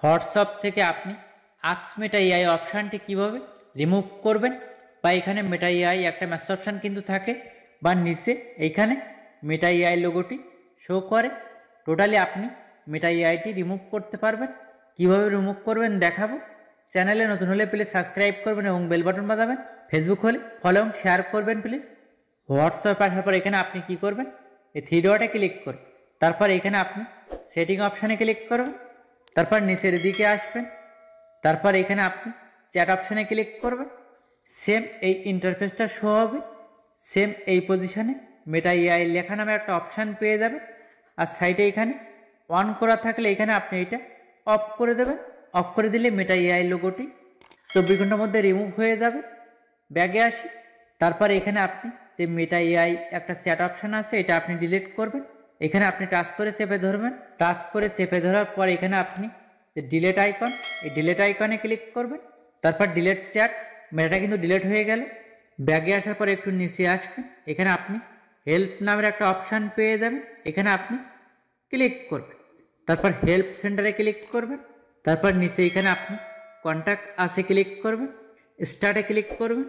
WhatsApp থেকে আপনি ask Meta AI অপশানটি কীভাবে রিমুভ করবেন, বা এখানে মেটা এআই একটা মেসেজ অপশান কিন্তু থাকে, বা নিচে এইখানে মেটা এআই লোগোটি শো করে। টোটালি আপনি মেটা এআইটি রিমুভ করতে পারবেন। কীভাবে রিমুভ করবেন দেখাবো। চ্যানেলে নতুন হলে প্লিজ সাবস্ক্রাইব করবেন এবং বেল বাটন বাজাবেন। ফেসবুক হলে ফলো এবং শেয়ার করবেন প্লিজ। হোয়াটসঅ্যাপে আসার পর এখানে আপনি কি করবেন, এই থ্রি ডটে ক্লিক করবেন। তারপর এখানে আপনি সেটিং অপশানে ক্লিক করবেন। তারপর নিচের দিকে আসবেন। তারপর এখানে আপনি চ্যাট অপশানে ক্লিক করবেন। সেম এই ইন্টারফেসটা শো হবে। সেম এই পজিশানে মেটা এআই লেখা নামে একটা অপশান পেয়ে যাবেন। আর সাইডে এখানে অন করা থাকলে এখানে আপনি এটা অফ করে দেবেন। অফ করে দিলে মেটা এআই লোগোটি 24 ঘন্টার মধ্যে রিমুভ হয়ে যাবে। ব্যাগে আসি। তারপর এখানে আপনি যে মেটা এআই একটা চ্যাট অপশান আছে, এটা আপনি ডিলিট করবেন। এখানে আপনি টাচ করে চেপে ধরবেন। টাচ করে চেপে ধরার পর এখানে আপনি যে ডিলেট আইকন, এই ডিলেট আইকনে ক্লিক করবেন। তারপর ডিলেট চ্যাট, মেটাটা কিন্তু ডিলেট হয়ে গেল। ব্যাগে আসার পর একটু নিচে আসবেন। এখানে আপনি হেল্প নামের একটা অপশান পেয়ে যাবেন। এখানে আপনি ক্লিক করবেন। তারপর হেল্প সেন্টারে ক্লিক করবেন। তারপর নিচে এখানে আপনি কন্ট্যাক্ট আসে ক্লিক করবেন। স্টার্টে ক্লিক করবেন।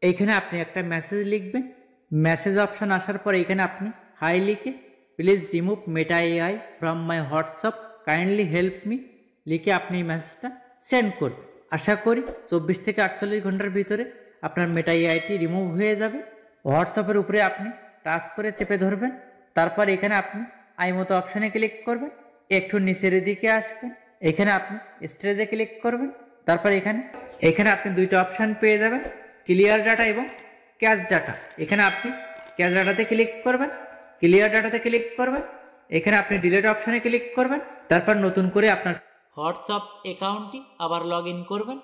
এইখানে আপনি একটা মেসেজ লিখবেন। মেসেজ অপশান আসার পর এখানে আপনি হাই লিখে please remove Meta AI from my WhatsApp, kindly help me লিখে আপনি এই মেসেজটা সেন্ড করবেন। আশা করি 24 থেকে 48 ঘন্টার ভিতরে আপনার মেটা এআইটি রিমুভ হয়ে যাবে। হোয়াটসঅ্যাপের উপরে আপনি টাচ করে চেপে ধরবেন। তারপর এখানে আপনি আই মতো অপশানে ক্লিক করবেন। একটু নিচের দিকে আসবেন। এখানে আপনি স্টোরেজে ক্লিক করবেন। তারপর এখানে আপনি দুইটা অপশান পেয়ে যাবেন, ক্লিয়ার ডাটা এবং ক্যাশ ডাটা। এখানে আপনি ক্যাশ ডাটাতে ক্লিক করবেন, ক্লিয়ার ডাটাতে ক্লিক করবেন। এখানে আপনি ডিলিট অপশানে ক্লিক করবেন। তারপর নতুন করে আপনার হোয়াটসঅ্যাপ অ্যাকাউন্টটি আবার লগ ইন করবেন।